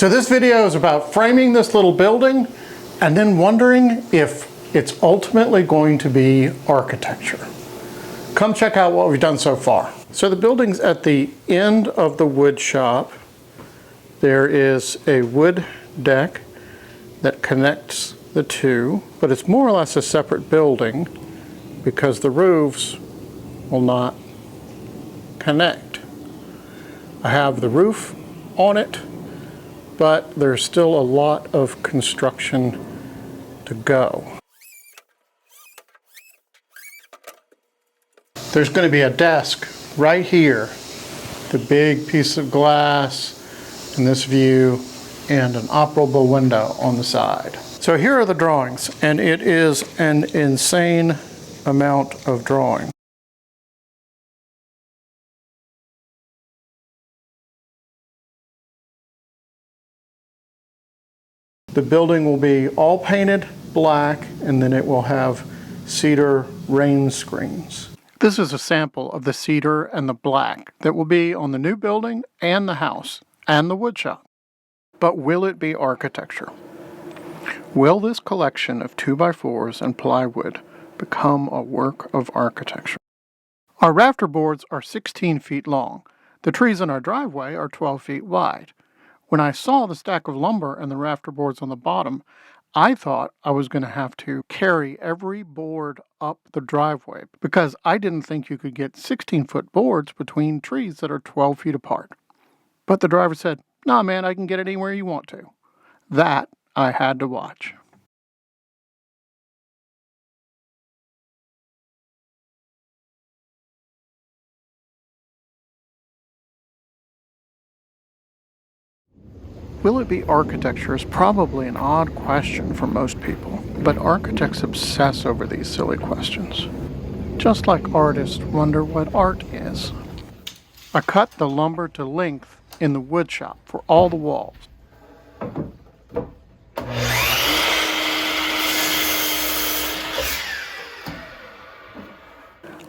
So this video is about framing this little building and then wondering if it's ultimately going to be architecture. Come check out what we've done so far. So the building's at the end of the wood shop. There is a wood deck that connects the two, but it's more or less a separate building because the roofs will not connect. I have the roof on it, but there's still a lot of construction to go. There's going to be a desk right here, the big piece of glass in this view, and an operable window on the side. So here are the drawings, and it is an insane amount of drawing. The building will be all painted black, and then it will have cedar rain screens. This is a sample of the cedar and the black that will be on the new building and the house and the wood shop. But will it be architecture? Will this collection of 2x4s and plywood become a work of architecture? Our rafter boards are 16 feet long. The trees in our driveway are 12 feet wide. When I saw the stack of lumber and the rafter boards on the bottom, I thought I was going to have to carry every board up the driveway because I didn't think you could get 16-foot boards between trees that are 12 feet apart. But the driver said, "Nah, man, I can get it anywhere you want to." That I had to watch. Will it be architecture is probably an odd question for most people, but architects obsess over these silly questions. Just like artists wonder what art is. I cut the lumber to length in the wood shop for all the walls.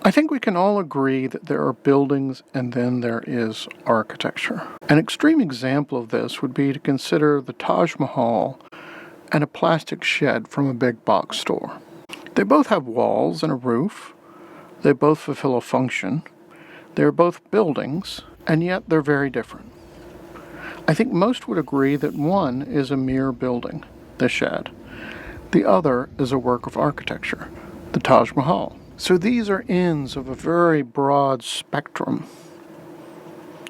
I think we can all agree that there are buildings and then there is architecture. An extreme example of this would be to consider the Taj Mahal and a plastic shed from a big box store. They both have walls and a roof. They both fulfill a function. They're both buildings, and yet they're very different. I think most would agree that one is a mere building, the shed. The other is a work of architecture, the Taj Mahal. So these are ends of a very broad spectrum.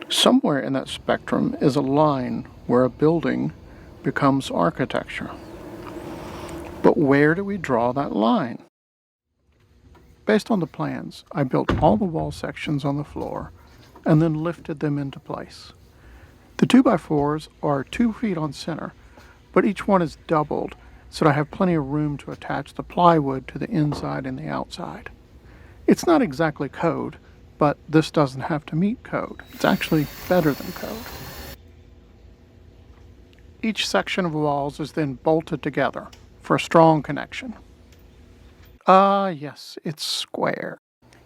Somewhere in that spectrum is a line where a building becomes architecture. But where do we draw that line? Based on the plans, I built all the wall sections on the floor and then lifted them into place. The 2x4s are 2 feet on center, but each one is doubled so that I have plenty of room to attach the plywood to the inside and the outside. It's not exactly code, but this doesn't have to meet code. It's actually better than code. Each section of walls is then bolted together for a strong connection. Yes, it's square.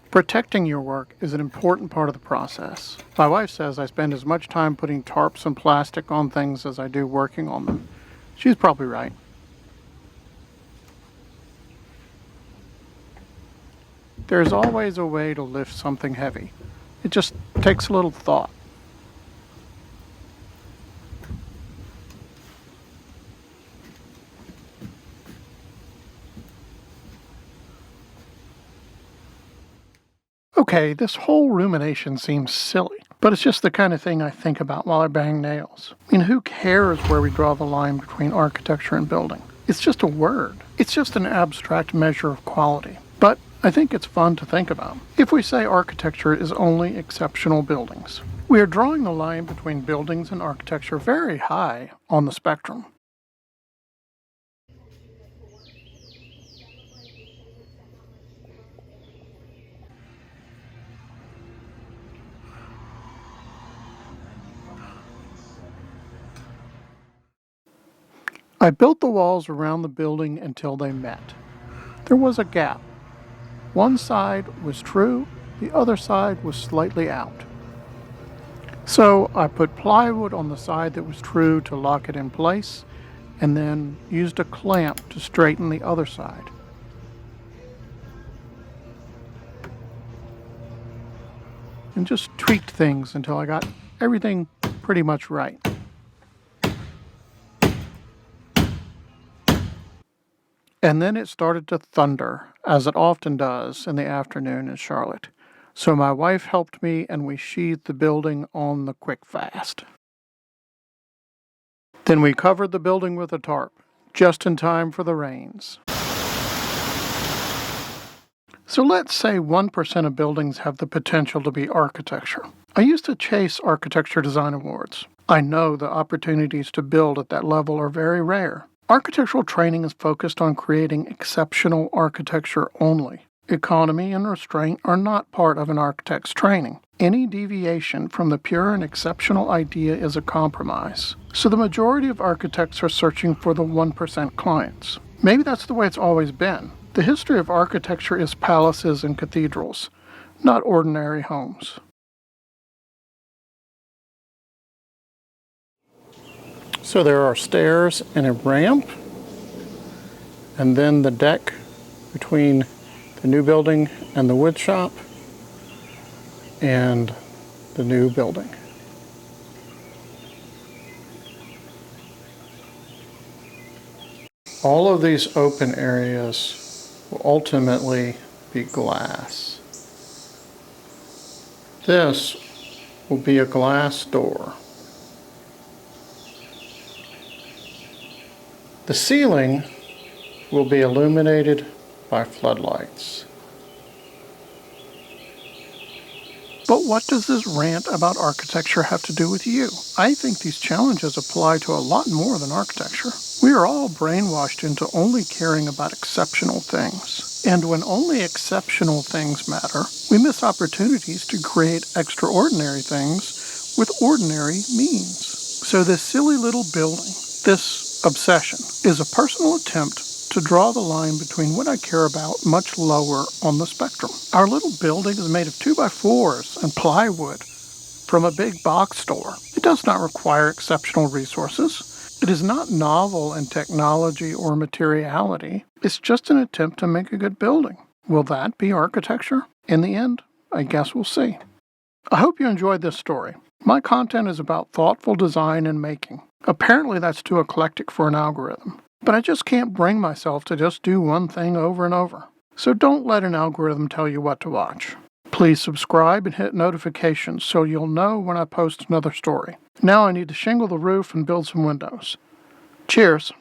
Protecting your work is an important part of the process. My wife says I spend as much time putting tarps and plastic on things as I do working on them. She's probably right. There's always a way to lift something heavy. It just takes a little thought. Okay, this whole rumination seems silly, but it's just the kind of thing I think about while I bang nails. I mean, who cares where we draw the line between architecture and building? It's just a word. It's just an abstract measure of quality. But I think it's fun to think about. If we say architecture is only exceptional buildings, we are drawing the line between buildings and architecture very high on the spectrum. I built the walls around the building until they met. There was a gap. One side was true, the other side was slightly out. So I put plywood on the side that was true to lock it in place, and then used a clamp to straighten the other side. And just tweaked things until I got everything pretty much right. And then it started to thunder, as it often does in the afternoon in Charlotte. So my wife helped me and we sheathed the building on the quick fast. Then we covered the building with a tarp, just in time for the rains. So let's say 1% of buildings have the potential to be architecture. I used to chase architecture design awards. I know the opportunities to build at that level are very rare. Architectural training is focused on creating exceptional architecture only. Economy and restraint are not part of an architect's training. Any deviation from the pure and exceptional idea is a compromise. So the majority of architects are searching for the 1% clients. Maybe that's the way it's always been. The history of architecture is palaces and cathedrals, not ordinary homes. So there are stairs and a ramp, and then the deck between the new building and the wood shop and the new building. All of these open areas will ultimately be glass. This will be a glass door. The ceiling will be illuminated by floodlights. But what does this rant about architecture have to do with you? I think these challenges apply to a lot more than architecture. We are all brainwashed into only caring about exceptional things. And when only exceptional things matter, we miss opportunities to create extraordinary things with ordinary means. So this silly little building, this obsession, is a personal attempt to draw the line between what I care about much lower on the spectrum. Our little building is made of 2x4s and plywood from a big box store. It does not require exceptional resources. It is not novel in technology or materiality. It's just an attempt to make a good building. Will that be architecture? In the end, I guess we'll see. I hope you enjoyed this story. My content is about thoughtful design and making. Apparently that's too eclectic for an algorithm. But I just can't bring myself to just do one thing over and over. So don't let an algorithm tell you what to watch. Please subscribe and hit notifications so you'll know when I post another story. Now I need to shingle the roof and build some windows. Cheers.